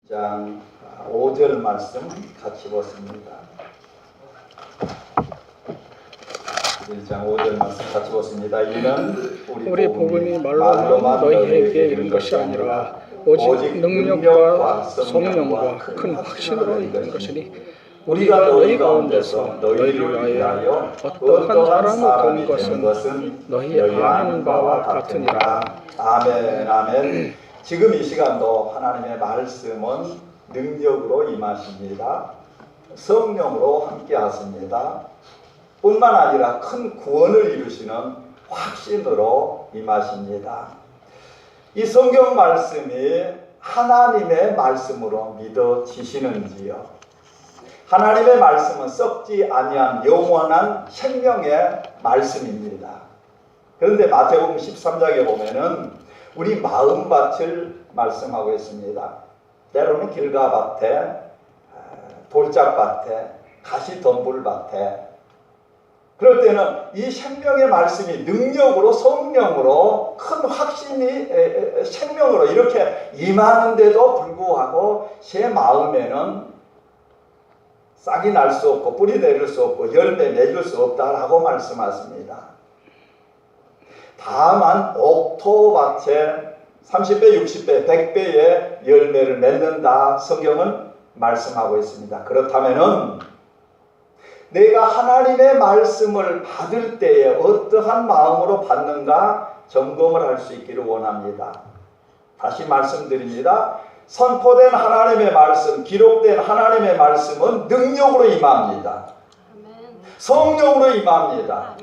장 5절 말씀 같이 보습니다. 1장 5절 말씀 같이 보습니다. 이는 우리 복음이 말로만 너희에게 이른 것이 아니라 오직 능력과 성령과 큰 확신으로 이른 것이니 우리가 너희 가운데서 너희를 위하여 어떠한 사람을 돈 것은 너희 아는 바와 같으니라. 아멘. 아멘. 지금 이 시간도 하나님의 말씀은 능력으로 임하십니다. 성령으로 함께 하십니다. 뿐만 아니라 큰 구원을 이루시는 확신으로 임하십니다. 이 성경 말씀이 하나님의 말씀으로 믿어지시는지요? 하나님의 말씀은 썩지 아니한 영원한 생명의 말씀입니다. 그런데 마태복음 13장에 보면은 우리 마음밭을 말씀하고 있습니다. 때로는 길가밭에, 돌짝밭에, 가시덤불밭에. 그럴 때는 이 생명의 말씀이 능력으로 성령으로 큰 확신이 생명으로 이렇게 임하는데도 불구하고 제 마음에는 싹이 날 수 없고 뿌리 내릴 수 없고 열매 맺을 수 없다라고 말씀하십니다. 다만 옥토밭에 30배, 60배, 100배의 열매를 맺는다 성경은 말씀하고 있습니다. 그렇다면은 내가 하나님의 말씀을 받을 때에 어떠한 마음으로 받는가 점검을 할 수 있기를 원합니다. 다시 말씀드립니다. 선포된 하나님의 말씀, 기록된 하나님의 말씀은 능력으로 임합니다. 성령으로 임합니다.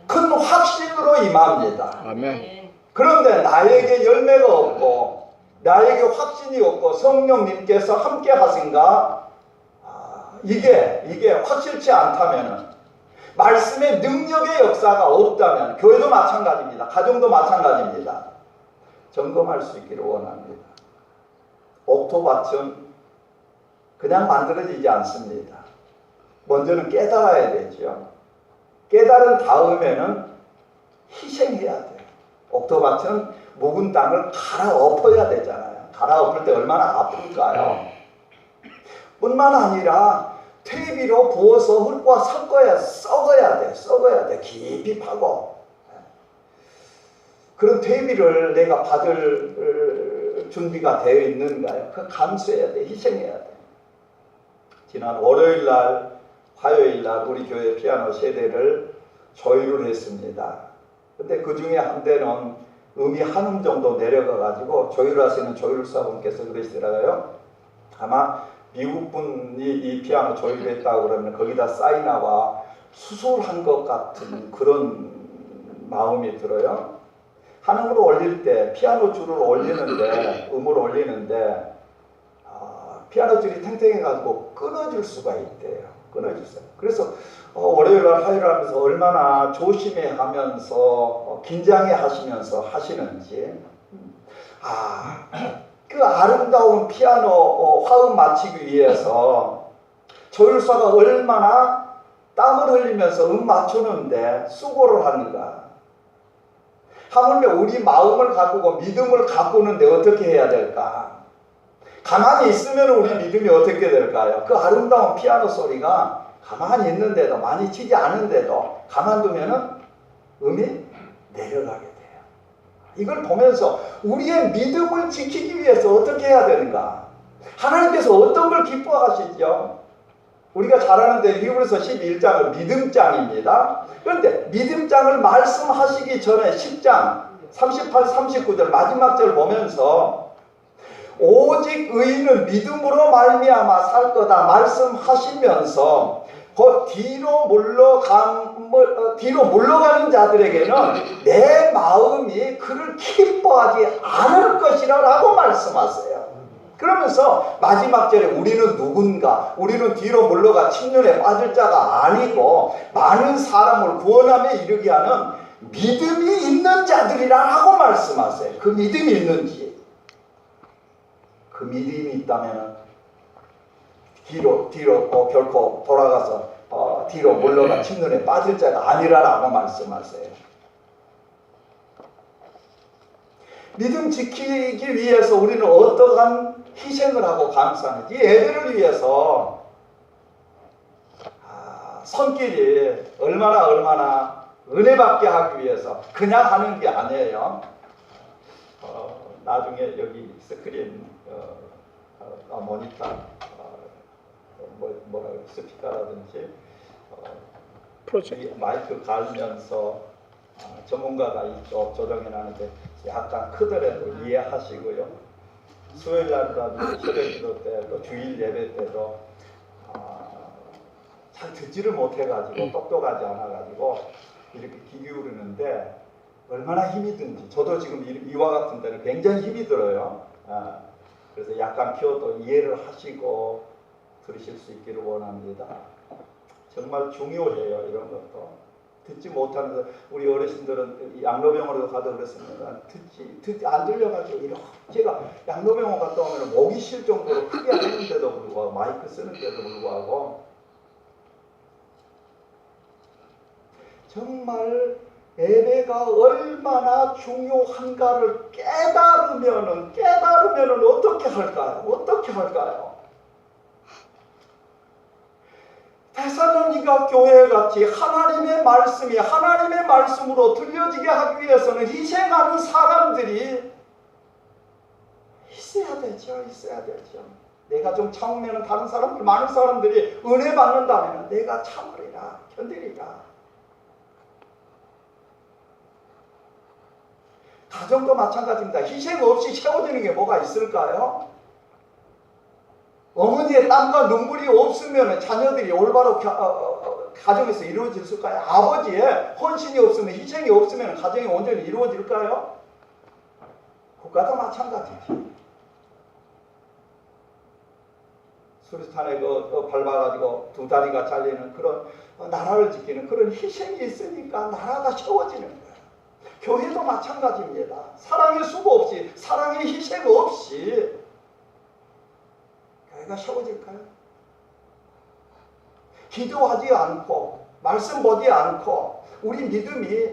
큰 확신으로 임합니다. 아멘. 그런데 나에게 열매가 없고 나에게 확신이 없고 성령님께서 함께 하신가? 이게 확실치 않다면 말씀의 능력의 역사가 없다면 교회도 마찬가지입니다. 가정도 마찬가지입니다. 점검할 수 있기를 원합니다. 옥토밭은 그냥 만들어지지 않습니다. 먼저는 깨달아야 되죠. 깨달은 다음에는 희생해야 돼요. 옥토밭은 묵은 땅을 갈아엎어야 되잖아요. 갈아엎을 때 얼마나 아플까요? 뿐만 아니라 퇴비로 부어서 흙과 섞어야 돼. 깊이 파고. 그런 퇴비를 내가 받을 준비가 되어 있는가요? 그 감수해야 돼. 희생해야 돼. 지난 월요일날 화요일날 우리 교회 피아노 세대를 조율을 했습니다. 근데 그 중에 한 대는 음이 한음 정도 내려가가지고 조율하시는 조율사분께서 그러시더라고요. 아마 미국 분이 이 피아노 조율했다고 그러면 거기다 사인하와 수술한 것 같은 그런 마음이 들어요. 한음을 올릴 때 피아노 줄을 올리는데 음을 올리는데 피아노 줄이 탱탱해가지고 끊어질 수가 있대요. 끊어졌어요. 그래서 월요일날 화요일 하면서 얼마나 조심해 하면서 긴장해 하시면서 하시는지 그 아름다운 피아노 화음 맞추기 위해서 조율사가 얼마나 땀을 흘리면서 맞추는데 수고를 하는가. 하물며 우리 마음을 가꾸고 믿음을 가꾸는데 어떻게 해야 될까. 가만히 있으면 우리 믿음이 어떻게 될까요? 그 아름다운 피아노 소리가 가만히 있는데도 많이 치지 않은데도 가만두면은 음이 내려가게 돼요. 이걸 보면서 우리의 믿음을 지키기 위해서 어떻게 해야 되는가? 하나님께서 어떤 걸 기뻐하시죠? 우리가 잘 아는데 히브리서 11장은 믿음장입니다. 그런데 믿음장을 말씀하시기 전에 10장 38, 39절 마지막 절 보면서 오직 의인은 믿음으로 말미암아 살 거다 말씀하시면서 곧 뒤로 물러가는 자들에게는 내 마음이 그를 기뻐하지 않을 것이라 라고 말씀하세요. 그러면서 마지막 절에 우리는 누군가, 우리는 뒤로 물러가 침륜에 빠질 자가 아니고 많은 사람을 구원함에 이르게 하는 믿음이 있는 자들이라 하고 말씀하세요. 그 믿음이 있는지, 그 믿음이 있다면 뒤로 결코 돌아가서 뒤로 물러가 침륜에 빠질 자가 아니라라고 말씀하세요. 믿음 지키기 위해서 우리는 어떠한 희생을 하고 감사하는지, 예배를 위해서 손길이 얼마나 은혜받게 하기 위해서 그냥 하는 게 아니에요. 나중에 여기 스크린 모니터 뭐라고 스피커라든지 프로젝트 마이크 갈면서 전문가가 이쪽 조정해 놨는데 약간 크더라도 이해하시고요. 수요일 날이라든지 새벽기도 때 또 주일 예배 때도 잘 듣지를 못해가지고 똑똑하지 않아가지고 이렇게 귀 기울이는데 얼마나 힘이 든지, 저도 지금 이와 같은 데는 굉장히 힘이 들어요. 그래서 약간 키워도 이해를 하시고 들으실 수 있기를 원합니다. 정말 중요해요. 이런 것도 듣지 못하는, 우리 어르신들은 양로병원으로 가도 그렇습니다. 듣지 안 들려가지고 이렇게, 제가 양로병원 갔다 오면 목이 쉴 정도로 크게 하는데도 불구하고, 마이크 쓰는데도 불구하고 정말 예배가 얼마나 중요한가를 깨달으면은 어떻게 할까요? 데살로니가 교회같이 하나님의 말씀으로 들려지게 하기 위해서는 희생하는 사람들이 있어야 되죠. 내가 좀 참으면 다른 사람들, 많은 사람들이 은혜 받는다면 내가 참으리라, 견디리라. 가정도 마찬가지입니다. 희생 없이 채워지는 게 뭐가 있을까요? 어머니의 땀과 눈물이 없으면 자녀들이 올바로 가정에서 이루어질까요? 아버지의 헌신이 없으면, 희생이 없으면 가정이 온전히 이루어질까요? 국가도 마찬가지지. 수류탄에 밟아가지고 두 다리가 잘리는 그런, 나라를 지키는 그런 희생이 있으니까 나라가 채워지는 거예요. 교회도 마찬가지입니다. 사랑의 수고 없이, 사랑의 희생 없이 교회가 세워질까요? 기도하지 않고 말씀 보지 않고 우리 믿음이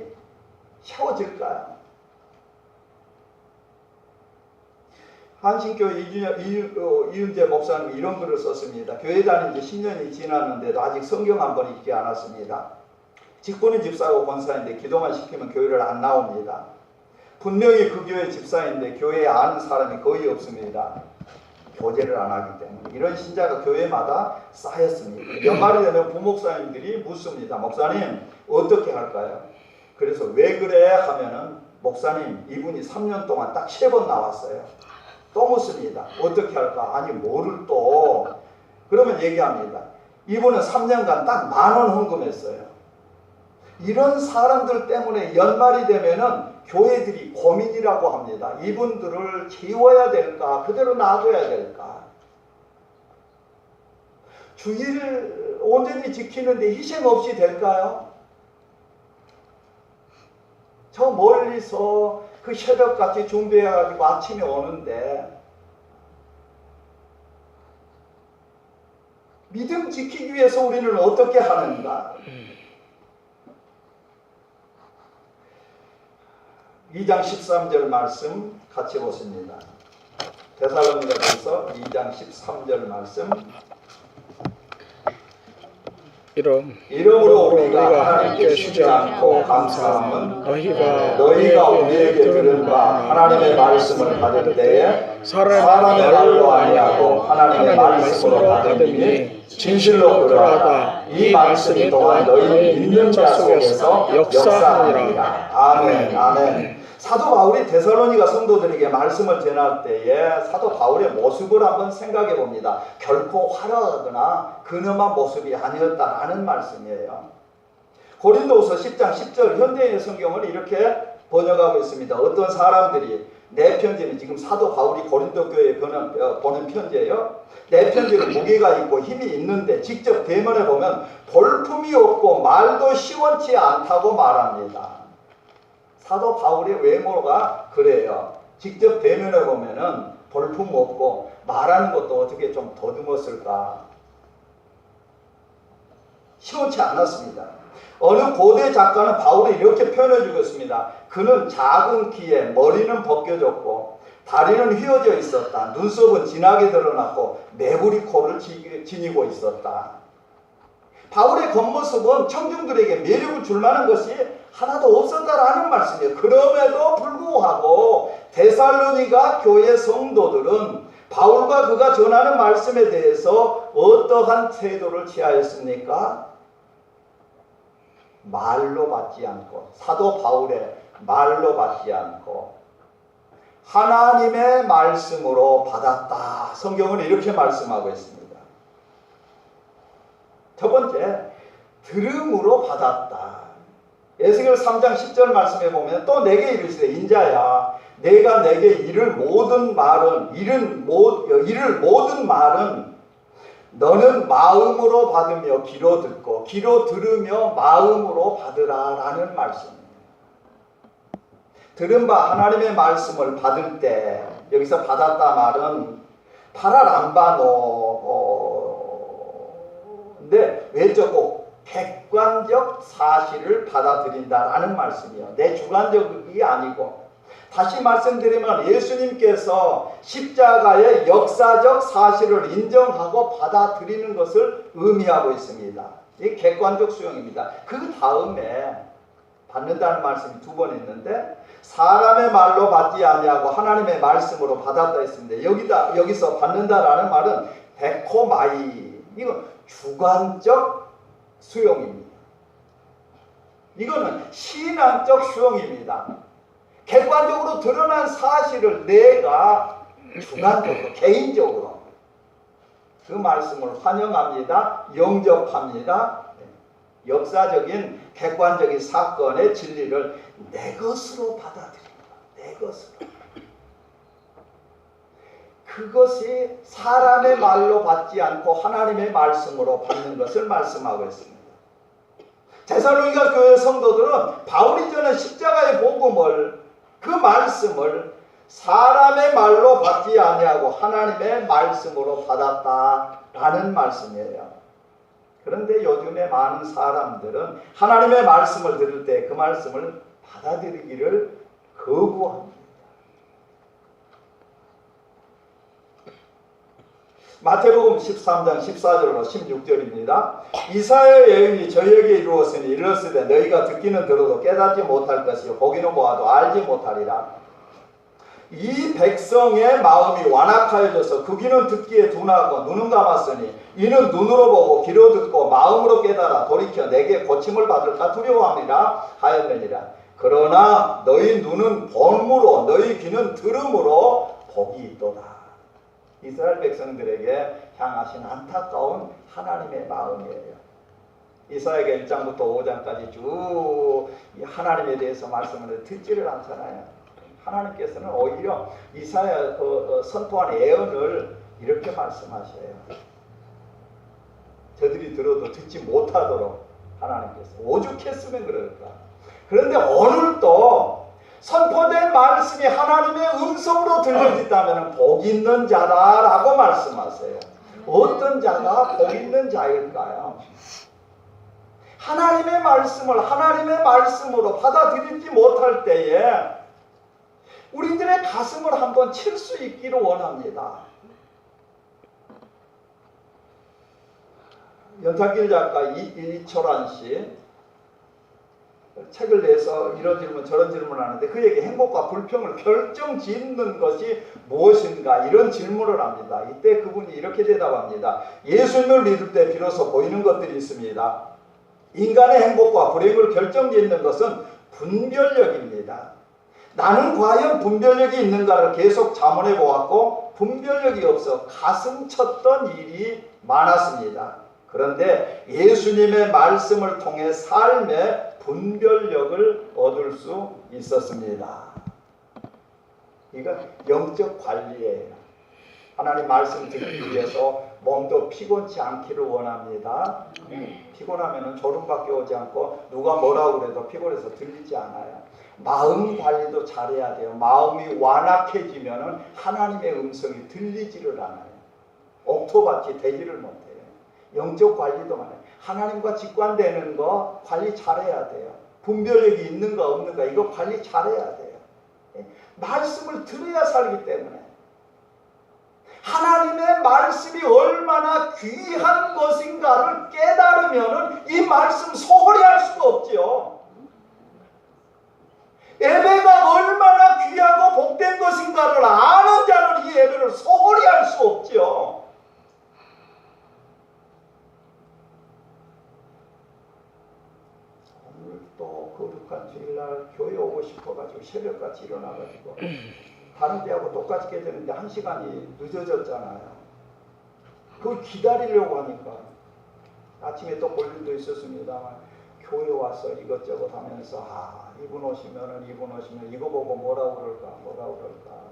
세워질까요? 한신교회 이윤재 목사님이 이런 글을 썼습니다. 교회 다닌 지 10년이 지났는데도 아직 성경 한 번 읽지 않았습니다. 직분은 집사고 권사인데 기도만 시키면 교회를 안 나옵니다. 분명히 그 교회 집사인데 교회에 아는 사람이 거의 없습니다. 교제를 안 하기 때문에. 이런 신자가 교회마다 쌓였습니다. 연말이 되면 부목사님들이 묻습니다. 목사님 어떻게 할까요? 그래서 왜 그래 하면은, 목사님 이분이 3년 동안 딱 3번 나왔어요. 또 묻습니다. 어떻게 할까? 아니 뭐를 또. 그러면 얘기합니다. 이분은 3년간 딱 10,000원 헌금했어요. 이런 사람들 때문에 연말이 되면은 교회들이 고민이라고 합니다. 이분들을 지워야 될까? 그대로 놔둬야 될까? 주의를 온전히 지키는데 희생 없이 될까요? 저 멀리서 그 새벽같이 준비해가지고 아침에 오는데 믿음 지키기 위해서 우리는 어떻게 하는가? 2장 13절 말씀 같이 보십니다. 데살로니가전서 2장 13절 말씀. 이러므로 우리가 하나님께 쉬지 않고 감사함은 너희가 우리에게 들은 바 하나님의 말씀을 받을 때에 사람의 말로 아니하고 하나님의 말씀으로 받음이니 진실로 그러하다. 이 말씀이 또한 너희 믿는 자 속에서 역사하니라. 아멘. 아멘. 사도 바울이 데살로니가 성도들에게 말씀을 전할 때에 사도 바울의 모습을 한번 생각해 봅니다. 결코 화려하거나 근엄한 모습이 아니었다라는 말씀이에요. 고린도후서 10장 10절 현대인의 성경을 이렇게 번역하고 있습니다. 어떤 사람들이, 내 편지는 지금 사도 바울이 고린도 교회에 보낸 편지예요. 내 편지는 무게가 있고 힘이 있는데 직접 대면해 보면 볼품이 없고 말도 시원치 않다고 말합니다. 사도 바울의 외모가 그래요. 직접 대면해 보면은 볼품 없고 말하는 것도 어떻게 좀 더듬었을까? 시원치 않았습니다. 어느 고대 작가는 바울을 이렇게 표현해 주고 있습니다. 그는 작은 키에 머리는 벗겨졌고 다리는 휘어져 있었다. 눈썹은 진하게 드러났고 매부리 코를 지니고 있었다. 바울의 겉모습은 청중들에게 매력을 줄 만한 것이 하나도 없었다라는 말씀이에요. 그럼에도 불구하고 데살로니가 교회 성도들은 바울과 그가 전하는 말씀에 대해서 어떠한 태도를 취하였습니까? 말로 받지 않고, 사도 바울의 말로 받지 않고 하나님의 말씀으로 받았다. 성경은 이렇게 말씀하고 있습니다. 첫 번째, 들음으로 받았다. 에스겔 3장 10절 말씀에 보면 또 내게 이르시되 인자야 내가 내게 이를 모든 말은 너는 마음으로 받으며 귀로 듣고 귀로 들으며 마음으로 받으라 라는 말씀입니다. 들은 바 하나님의 말씀을 받을 때 여기서 받았다 말은 파라람바노인데 외적고 객관적 사실을 받아들인다라는 말씀이요. 내 주관적이 아니고 다시 말씀드리면 예수님께서 십자가의 역사적 사실을 인정하고 받아들이는 것을 의미하고 있습니다. 이 객관적 수용입니다. 그 다음에 받는다는 말씀이 두 번 있는데 사람의 말로 받지 아니하고 하나님의 말씀으로 받았다 했습니다. 여기서 받는다라는 말은 데코마이, 이건 주관적 수용입니다. 이거는 신앙적 수용입니다. 객관적으로 드러난 사실을 내가 주관적으로 개인적으로 그 말씀을 환영합니다. 영접합니다. 역사적인 객관적인 사건의 진리를 내 것으로 받아들입니다. 내 것으로. 그것이 사람의 말로 받지 않고 하나님의 말씀으로 받는 것을 말씀하고 있습니다. 데살로니가 교회 성도들은 바울이 전한 십자가의 복음을 그 말씀을 사람의 말로 받지 아니하고 하나님의 말씀으로 받았다라는 말씀이에요. 그런데 요즘에 많은 사람들은 하나님의 말씀을 들을 때 그 말씀을 받아들이기를 거부합니다. 마태복음 13장 14절로 16절입니다. 이사야의 예언이 저희에게 이루었으니 이르렀으되 너희가 듣기는 들어도 깨닫지 못할 것이요 보기는 보아도 알지 못하리라. 이 백성의 마음이 완악하여져서 그 귀는 듣기에 둔하고 눈은 감았으니 이는 눈으로 보고 귀로 듣고 마음으로 깨달아 돌이켜 내게 고침을 받을까 두려워함이라 하였느니라. 그러나 너희 눈은 봄으로 너희 귀는 들음으로 복이 있도다. 이스라엘 백성들에게 향하신 안타까운 하나님의 마음이에요. 이사야가 1장부터 5장까지 쭉 하나님에 대해서 말씀을 듣지를 않잖아요. 하나님께서는 오히려 이사야 선포한 예언을 이렇게 말씀하셔요. 저들이 들어도 듣지 못하도록 하나님께서 오죽했으면 그럴까. 그런데 오늘도 선포된 말씀이 하나님의 음성으로 들려진다면 복 있는 자다라고 말씀하세요. 어떤 자가 복 있는 자일까요? 하나님의 말씀을 하나님의 말씀으로 받아들이지 못할 때에 우리들의 가슴을 한번 칠 수 있기를 원합니다. 연탄길 작가 이철환 씨 책을 내서 이런 질문 저런 질문을 하는데 그에게 행복과 불평을 결정짓는 것이 무엇인가 이런 질문을 합니다. 이때 그분이 이렇게 대답합니다. 예수님을 믿을 때 비로소 보이는 것들이 있습니다. 인간의 행복과 불행을 결정짓는 것은 분별력입니다. 나는 과연 분별력이 있는가를 계속 자문해 보았고 분별력이 없어 가슴 쳤던 일이 많았습니다. 그런데 예수님의 말씀을 통해 삶의 분별력을 얻을 수 있었습니다. 이건 영적 관리예요. 하나님 말씀 듣기 위해서 몸도 피곤치 않기를 원합니다. 피곤하면 졸음밖에 오지 않고 누가 뭐라고 그래도 피곤해서 들리지 않아요. 마음 관리도 잘해야 돼요. 마음이 완악해지면 하나님의 음성이 들리지를 않아요. 옥토밭이 되지를 못해요. 영적 관리도 많아요. 하나님과 직관되는 거 관리 잘해야 돼요. 분별력이 있는가 없는가 이거 관리 잘해야 돼요. 말씀을 들어야 살기 때문에 하나님의 말씀이 얼마나 귀한 것인가를 깨달으면 이 말씀 소홀히 할 수가 없지요. 예배가 얼마나 귀하고 복된 것인가를 아는 자는 이 예배를 소홀히 할 수 없지요. 오늘 또 거룩한 주일날 교회 오고 싶어가지고 새벽같이 일어나가지고 다른 데하고 똑같이 깨졌는데 1시간이 늦어졌잖아요. 그걸 기다리려고 하니까 아침에 또 볼 일도 있었습니다만 교회 와서 이것저것 하면서 이분 오시면 이거 보고 뭐라고 그럴까.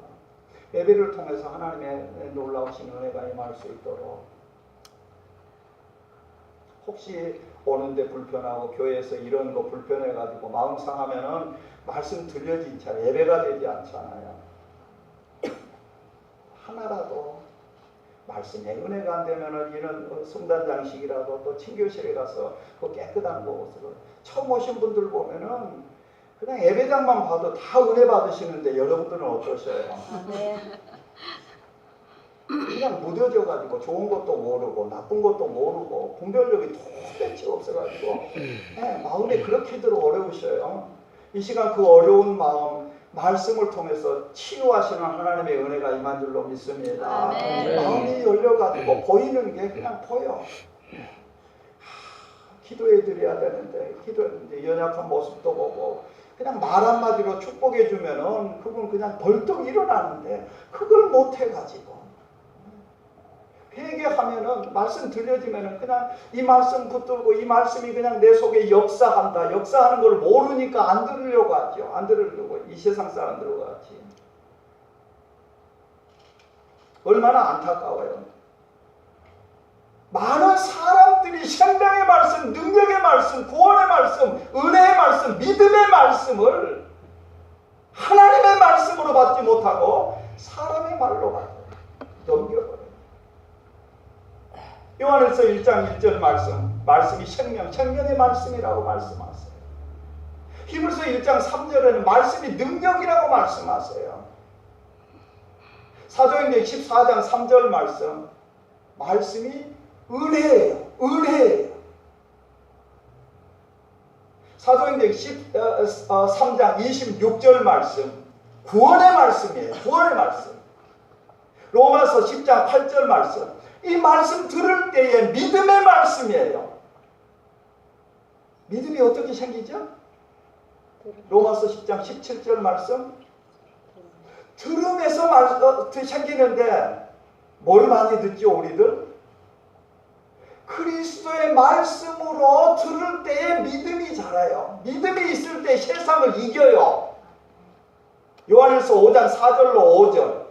예배를 통해서 하나님의 놀라우신 은혜가 임할 수 있도록 혹시 오는데 불편하고 교회에서 이런 거 불편해가지고 마음 상하면은 말씀 들려진 차 예배가 되지 않잖아요. 하나라도 말씀에 은혜가 안 되면은 이런 성단 장식이라도 또 친교실에 가서 그 깨끗한 곳으로 처음 오신 분들 보면은 그냥 예배장만 봐도 다 은혜 받으시는데 여러분들은 어떠셔요? 그냥 무뎌져가지고 좋은 것도 모르고 나쁜 것도 모르고 분별력이 도대체 없어가지고 마음이 그렇게도 어려우셔요. 이 시간 그 어려운 마음 말씀을 통해서 치유하시는 하나님의 은혜가 임한 줄로 믿습니다. 마음이 열려가지고 보이는 게 그냥 보여. 기도해 드려야 되는데 기도했는데 연약한 모습도 보고 그냥 말 한마디로 축복해 주면은 그분 그냥 벌떡 일어나는데 그걸 못 해가지고 회개하면은 말씀 들려지면은 그냥 이 말씀 붙들고 이 말씀이 그냥 내 속에 역사한다. 역사하는 걸 모르니까 안 들으려고 하죠. 안 들으려고 이 세상 사람들과 같이. 얼마나 안타까워요. 많은 사람들이 생명의 말씀, 능력의 말씀, 구원의 말씀, 은혜의 말씀, 믿음의 말씀을 하나님의 말씀으로 받지 못하고 사람의 말로 받고 넘겨버려요. 요한일서 1장 1절 말씀이 생명의 말씀이라고 말씀하세요. 히브리서 1장 3절에는 말씀이 능력이라고 말씀하세요. 사도행전 14장 3절 말씀이 은혜예요. 사도행전 13장 26절 말씀 구원의 말씀이에요. 구원의 말씀. 로마서 10장 8절 말씀 이 말씀 들을 때에 믿음의 말씀이에요. 믿음이 어떻게 생기죠? 로마서 10장 17절 말씀 들음에서 생기는데 뭘 많이 듣죠 우리들? 그리스도의 말씀으로 들을 때에 믿음이 자라요. 믿음이 있을 때 세상을 이겨요. 요한일서 5장 4절로 5절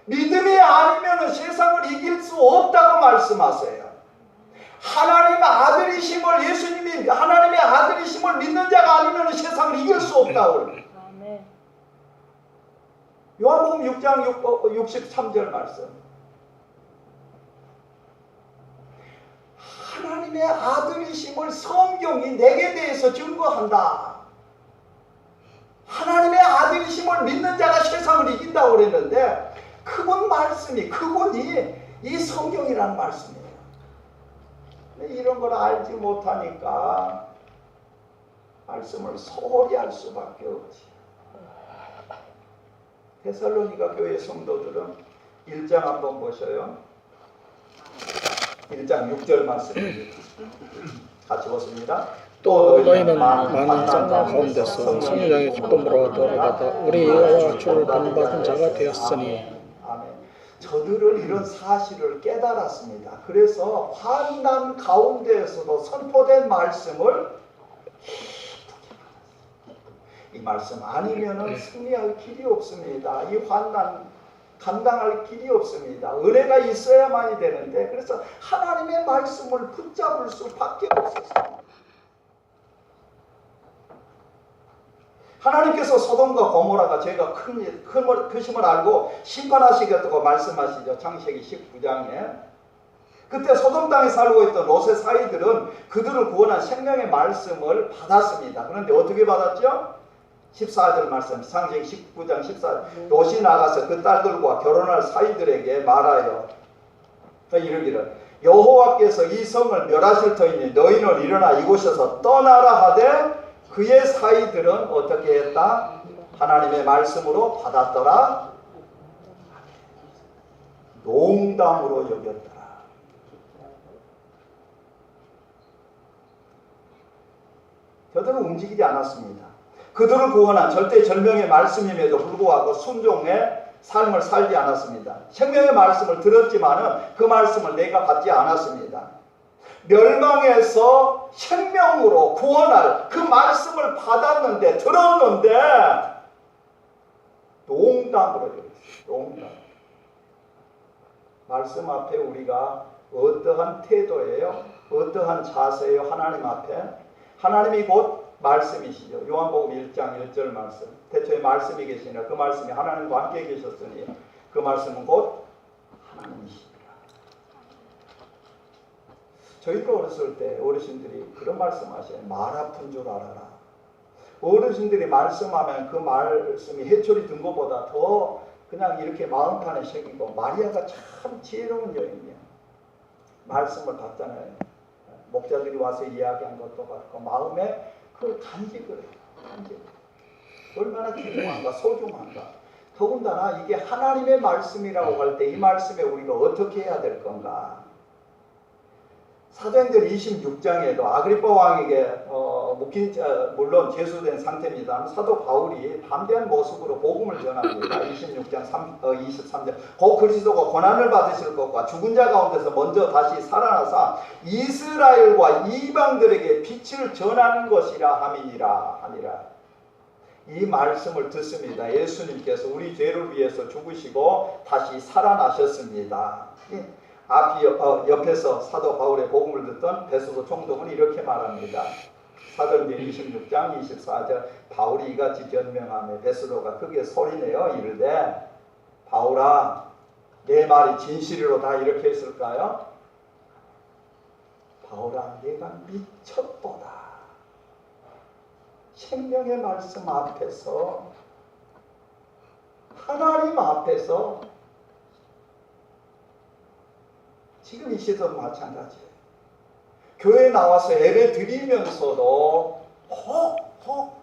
믿음이 아니면 세상을 이길 수 없다고 말씀하세요. 하나님의 아들이심을 예수님이 하나님의 아들이심을 믿는 자가 아니면 세상을 이길 수 없다고. 요한복음 6장 63절 말씀. 하나님의 아들이심을 성경이 내게 대해서 증거한다. 하나님의 아들이심을 믿는 자가 세상을 이긴다고 그랬는데 그분이 이 성경이라는 말씀이에요. 근데 이런 걸 알지 못하니까 말씀을 소홀히 할 수밖에 없지. 데살로니가 교회 성도들은 1장 한번 보셔요. 1장 6절 말씀입니다. 같이 보십니다. 또 너희는 많은 쌍나 가운데서 성령의 기쁨으로 돌아가다 우리와 주를 본받은 자가 되었으니 저들은 이런 사실을 깨달았습니다. 그래서 환난 가운데에서도 선포된 말씀을 이 말씀 아니면은 승리할 길이 없습니다. 이 환난 감당할 길이 없습니다. 은혜가 있어야만이 되는데 그래서 하나님의 말씀을 붙잡을 수밖에 없었습니다. 하나님께서 소돔과 고모라가 죄가 크심을 알고 심판하시겠다고 말씀하시죠. 창세기 19장에 그때 소돔 땅에 살고 있던 롯의 사이들은 그들을 구원한 생명의 말씀을 받았습니다. 그런데 어떻게 받았죠? 14절 말씀, 창세기 19장 14절. 롯이 나가서 그 딸들과 결혼할 사이들에게 말하여 이르기를 여호와께서 이 성을 멸하실 터이니 너희는 일어나 이곳에서 떠나라 하되 그의 사이들은 어떻게 했다? 하나님의 말씀으로 받았더라. 농담으로 여겼더라. 저들은 움직이지 않았습니다. 그들을 구원한 절대절명의 말씀임에도 불구하고 순종의 삶을 살지 않았습니다. 생명의 말씀을 들었지만은 그 말씀을 내가 받지 않았습니다. 멸망에서 생명으로 구원할 그 말씀을 받았는데 들었는데 농담으로 여겼어요. 농담. 말씀 앞에 우리가 어떠한 태도예요? 어떠한 자세예요? 하나님 앞에? 하나님이 곧 말씀이시죠. 요한복음 1장 1절 말씀. 태초에 말씀이 계시니라 그 말씀이 하나님과 함께 계셨으니 그 말씀은 곧 하나님이시니라. 저희가 어렸을 때 어르신들이 그런 말씀하셔요. 말 아픈 줄 알아라. 어르신들이 말씀하면 그 말씀이 해초리 든 것보다 더 그냥 이렇게 마음판에 새기고 마리아가 참 지혜로운 여인이야. 말씀을 받잖아요. 목자들이 와서 이야기한 것도 같고 마음에 그 간직을 해요. 간직. 얼마나 귀중한가 소중한가. 더군다나 이게 하나님의 말씀이라고 할 때 이 말씀에 우리가 어떻게 해야 될 건가. 사도행전 26장에도 아그리파 왕에게 물론 제수된 상태입니다. 사도 바울이 담대한 모습으로 복음을 전합니다. 26장 23절 곧 그리스도가 고난을 받으실 것과 죽은 자 가운데서 먼저 다시 살아나사 이스라엘과 이방들에게 빛을 전하는 것이라 함이니라 하니라. 이 말씀을 듣습니다. 예수님께서 우리 죄를 위해서 죽으시고 다시 살아나셨습니다. 옆에서 사도 바울의 복음을 듣던 베소도 총독은 이렇게 말합니다. 사도행전 26장 24절 바울이 이같이 변명하며 베소도가 크게 소리내어 이르되 바울아 내 말이 진실이로다 이렇게 했을까요? 바울아 내가 미쳤도다. 생명의 말씀 앞에서 하나님 앞에서 지금 이 시대도 마찬가지예요. 교회 나와서 예배 드리면서도 혹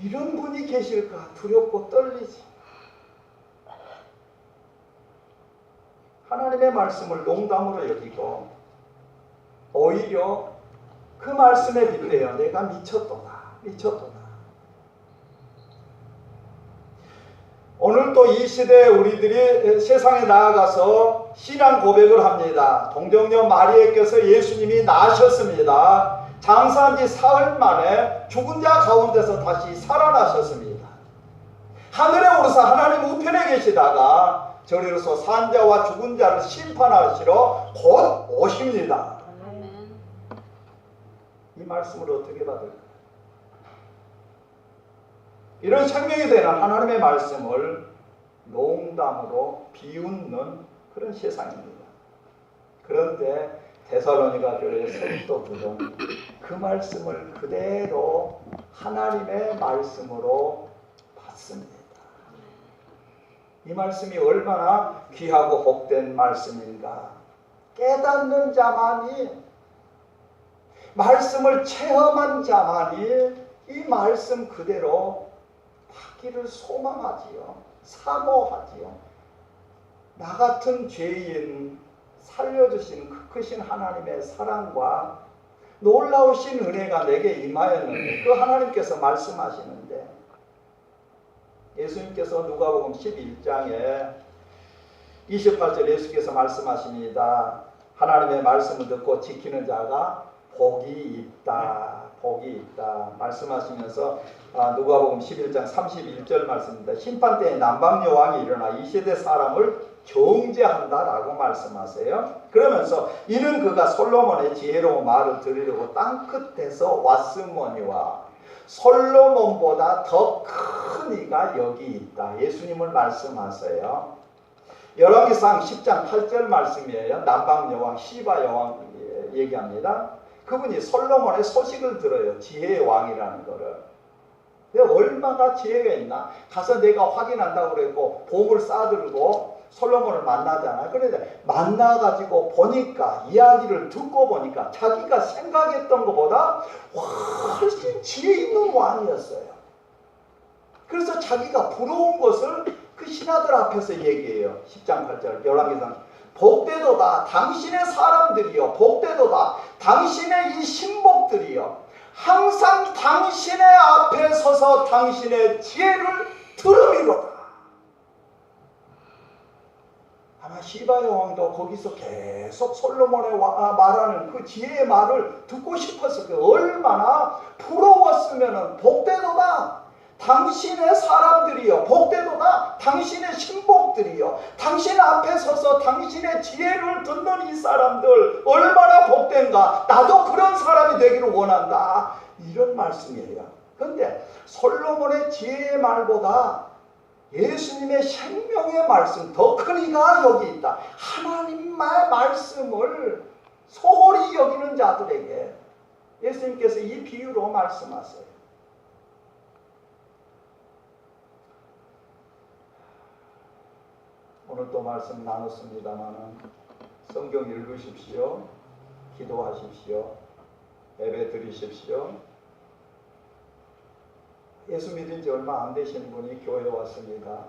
이런 분이 계실까 두렵고 떨리지. 하나님의 말씀을 농담으로 여기고 오히려 그 말씀에 빗대어 내가 미쳤도다. 오늘 또 이 시대에 우리들이 세상에 나아가서 신앙 고백을 합니다. 동정녀 마리아께서 예수님이 나셨습니다. 장사한 지 사흘 만에 죽은 자 가운데서 다시 살아나셨습니다. 하늘에 오르사 하나님 우편에 계시다가 저리로서 산 자와 죽은 자를 심판하시러 곧 오십니다. 이 말씀을 어떻게 받을까요? 이런 생명이 되는 하나님의 말씀을 농담으로 비웃는 그런 세상입니다. 그런데 데살로니가 교회의 성도들은 그 말씀을 그대로 하나님의 말씀으로 받습니다. 이 말씀이 얼마나 귀하고 복된 말씀인가. 깨닫는 자만이, 말씀을 체험한 자만이 이 말씀 그대로 받기를 소망하지요. 사모하지요. 나 같은 죄인 살려주신 그 크신 하나님의 사랑과 놀라우신 은혜가 내게 임하였는데 그 하나님께서 말씀하시는데 예수님께서 누가복음 11장에 28절 예수께서 말씀하십니다. 하나님의 말씀을 듣고 지키는 자가 복이 있다. 복이 있다. 말씀하시면서 누가복음 11장 31절 말씀입니다. 심판때에 남방여왕이 일어나 이 세대 사람을 정죄한다라고 말씀하세요. 그러면서 이는 그가 솔로몬의 지혜로운 말을 들으려고 땅끝에서 왔으머니와 솔로몬보다 더 큰 이가 여기 있다. 예수님을 말씀하세요. 열왕기상 10장 8절 말씀이에요. 남방 여왕 시바 여왕 얘기합니다. 그분이 솔로몬의 소식을 들어요. 지혜의 왕이라는 거를. 내가 얼마나 지혜가 있나? 가서 내가 확인한다고 그랬고 보물 싸들고 솔로몬을 만나잖아. 그런데 만나가지고 보니까 이야기를 듣고 보니까 자기가 생각했던 것보다 훨씬 지혜 있는 왕이었어요. 그래서 자기가 부러운 것을 그 신하들 앞에서 얘기해요. 10장 8절 열왕기상 복되도다 당신의 사람들이요 복되도다 당신의 이 신복들이요 항상 당신의 앞에 서서 당신의 지혜를 들음이로다. 아마 시바 여왕도 거기서 계속 솔로몬의 말하는 그 지혜의 말을 듣고 싶었을 거예요. 얼마나 부러웠으면 복되도다 당신의 사람들이요 복되도다 당신의 신복들이요 당신 앞에 서서 당신의 지혜를 듣는 이 사람들 얼마나 복된가. 나도 그런 사람이 되기를 원한다. 이런 말씀이에요. 그런데 솔로몬의 지혜의 말보다 예수님의 생명의 말씀 더 큰 이가 여기 있다. 하나님의 말씀을 소홀히 여기는 자들에게 예수님께서 이 비유로 말씀하세요. 오늘 또 말씀 나눴습니다마는 성경 읽으십시오. 기도하십시오. 예배 드리십시오. 예수 믿은 지 얼마 안 되신 분이 교회에 왔습니다.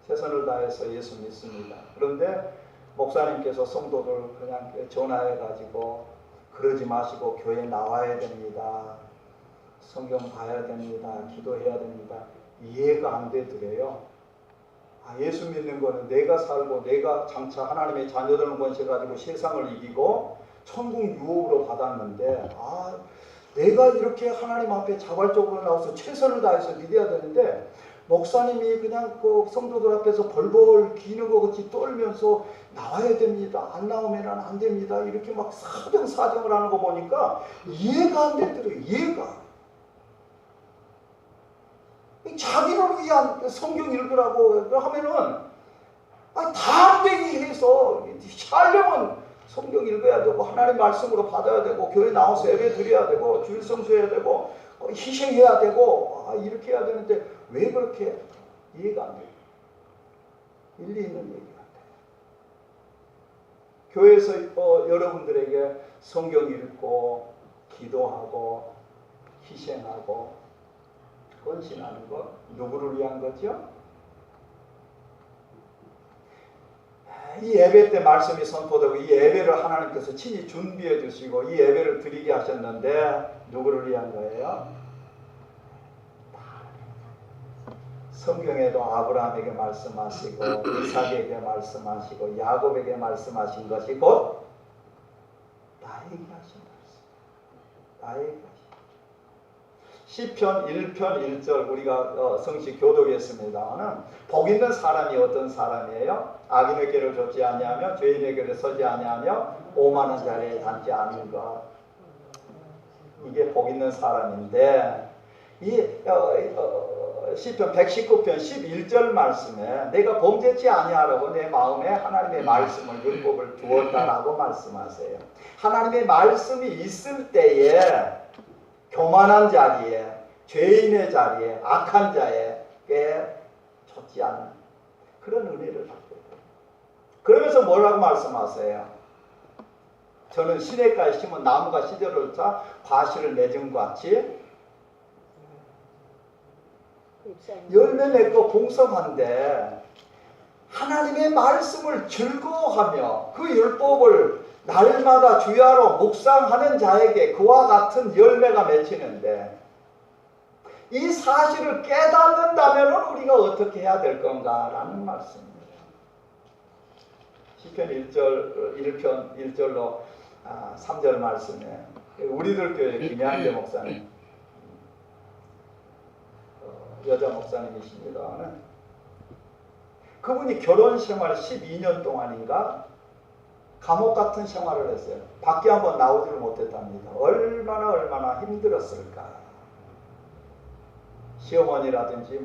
최선을 다해서 예수 믿습니다. 그런데 목사님께서 성도들 그냥 전화해 가지고 그러지 마시고 교회에 나와야 됩니다. 성경 봐야 됩니다. 기도해야 됩니다. 이해가 안 되더래요. 예수 믿는 거는 내가 살고 내가 장차 하나님의 자녀되는 권세 가지고 세상을 이기고 천국 유업으로 받았는데 내가 이렇게 하나님 앞에 자발적으로 나와서 최선을 다해서 믿어야 되는데 목사님이 그냥 그 성도들 앞에서 벌벌 기는 것 같이 떨면서 나와야 됩니다. 안 나오면 안 됩니다. 이렇게 막 사정사정을 하는 거 보니까 이해가 안 되더라고요. 이해가. 자기를 위한 성경 읽으라고 하면은 다 안 되게 해서 하려면 성경 읽어야 되고 하나님 말씀으로 받아야 되고 교회 나와서 예배 드려야 되고 주일 성수해야 되고 희생해야 되고 이렇게 해야 되는데 왜 그렇게 이해가 안 돼요? 일리 있는 얘기 같아요. 교회에서 여러분들에게 성경 읽고 기도하고 희생하고 헌신하는 것 누구를 위한 거죠? 이 예배 때 말씀이 선포되고 이 예배를 하나님께서 친히 준비해 주시고 이 예배를 드리게 하셨는데 누구를 위한 거예요? 성경에도 아브라함에게 말씀하시고 이삭에게 말씀하시고 야곱에게 말씀하신 것이 곧 나에게 하신 말씀. 나에게 하신 시편 1편 1절 우리가 성시 교독했습니다마는 복 있는 사람이 어떤 사람이에요? 악인의 길을 좇지 아니하며 죄인의 길을 서지 아니하며 오만한 자리에 앉지 않는 것. 이게 복 있는 사람인데 이 시편 119편 11절 말씀에 내가 범죄치 아니하라고 내 마음에 하나님의 말씀을 율법을 두었다라고 말씀하세요. 하나님의 말씀이 있을 때에 교만한 자리에 죄인의 자리에 악한 자에게 좇지 않는 그런 은혜를 받고 있다. 그러면서 뭐라고 말씀하세요? 저는 시냇가에 심은 나무가 시절을 차 과실을 맺은 것 같이 열매 맺고 풍성한데 하나님의 말씀을 즐거워하며 그 율법을 날마다 주야로 묵상하는 자에게 그와 같은 열매가 맺히는데 이 사실을 깨닫는다면 우리가 어떻게 해야 될 건가라는 말씀입니다. 시편 1편 1절로 3절 말씀에 우리들 교회 김양대 목사님 여자 목사님이십니다만 그분이 결혼 생활 12년 동안인가 감옥 같은 생활을 했어요. 밖에 한번 나오지를 못했답니다. 얼마나 힘들었을까. 시어머니라든지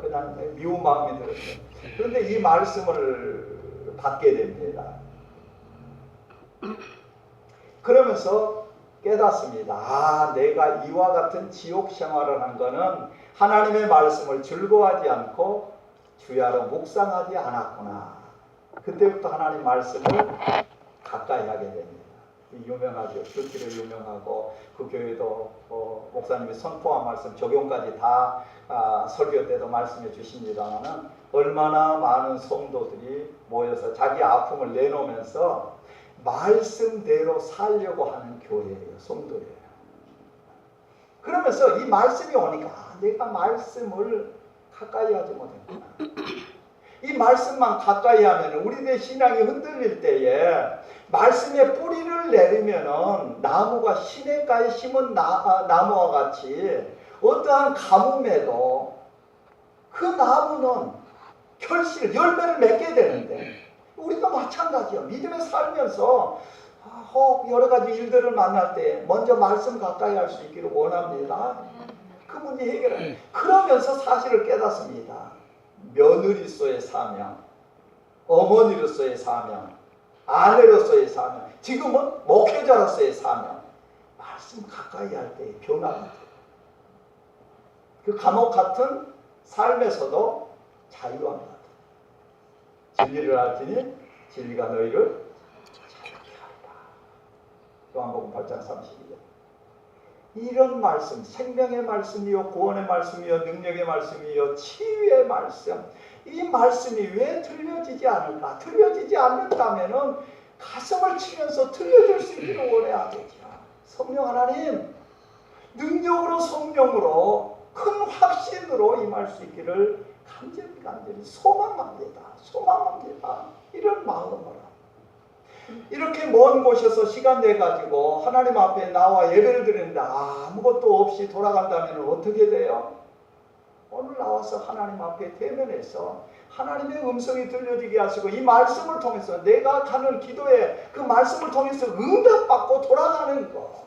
그냥 미운 마음이 들었어요. 그런데 이 말씀을 받게 됩니다. 그러면서 깨닫습니다. 아, 내가 이와 같은 지옥 생활을 한 거는 하나님의 말씀을 즐거워하지 않고 주야로 묵상하지 않았구나. 그때부터 하나님 말씀을 가까이 하게 됩니다. 유명하죠. 큐티를 유명하고 그 교회도 목사님이 선포한 말씀 적용까지 다 설교 때도 말씀해 주십니다만은 얼마나 많은 성도들이 모여서 자기 아픔을 내놓으면서 말씀대로 살려고 하는 교회예요. 성도예요. 그러면서 이 말씀이 오니까 내가 말씀을 가까이 하지 못했구나. 이 말씀만 가까이 하면 우리의 신앙이 흔들릴 때에 말씀의 뿌리를 내리면은 나무가 시냇가에 심은 나무와 같이 어떠한 가뭄에도 그 나무는 결실, 열매를 맺게 되는데 우리가 마찬가지야. 믿음에 살면서 여러 가지 일들을 만날 때 먼저 말씀 가까이 할 수 있기를 원합니다. 그 문제 해결을 그러면서 사실을 깨닫습니다. 며느리로서의 사명, 어머니로서의 사명, 아내로서의 사명, 지금은 목회자로서의 사명. 말씀 가까이 할 때의 변화가 돼요. 그 감옥 같은 삶에서도 자유합니다. 진리를 알지니 진리가 너희를 자유케 하리라. 요한복음 8장 32절. 이런 말씀, 생명의 말씀이요, 구원의 말씀이요, 능력의 말씀이요, 치유의 말씀. 이 말씀이 왜 들려지지 않을까? 들려지지 않는다면은 가슴을 치면서 들려줄 수 있기를 원해야 되죠. 성령 하나님, 능력으로 성령으로 큰 확신으로 임할 수 있기를 간절히 소망합니다. 이런 마음으로. 이렇게 먼 곳에서 시간 내가지고 하나님 앞에 나와 예배를 드리는데 아무것도 없이 돌아간다면 어떻게 돼요? 오늘 나와서 하나님 앞에 대면해서 하나님의 음성이 들려지게 하시고 이 말씀을 통해서 내가 가는 기도에 그 말씀을 통해서 응답받고 돌아가는 것.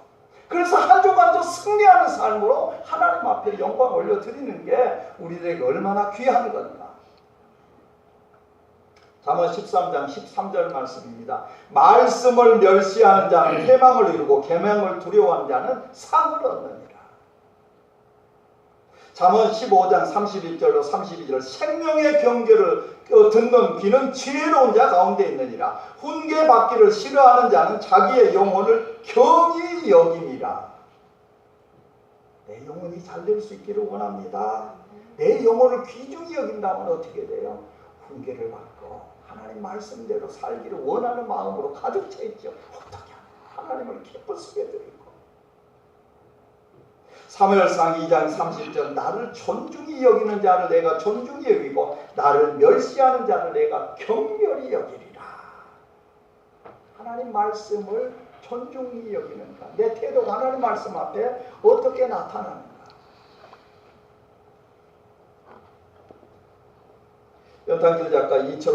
그래서 한 주 한 주 승리하는 삶으로 하나님 앞에 영광 올려드리는 게 우리들에게 얼마나 귀한 건가. 잠언 13장 13절 말씀입니다. 말씀을 멸시하는 자는 회망을 이루고 계명을 두려워하는 자는 상을 얻느니라. 잠언 15장 31절로 32절 생명의 경계를 듣는 귀는 지혜로운 자 가운데 있느니라. 훈계받기를 싫어하는 자는 자기의 영혼을 경히 여김이라. 내 영혼이 잘 될 수 있기를 원합니다. 내 영혼을 귀중히 여긴다면 어떻게 돼요? 훈계를 받고 하나님 말씀대로 살기를 원하는 마음으로 가득 차 있죠. 어떻게 하나님을 기쁘시게 드리고. 사무엘상 2장 30절 나를 존중히 여기는 자를 내가 존중히 여기고 나를 멸시하는 자를 내가 경멸히 여기리라. 하나님 말씀을 존중히 여기는가. 내 태도가 하나님 말씀 앞에 어떻게 나타나는가. 연탄길 작가 이철원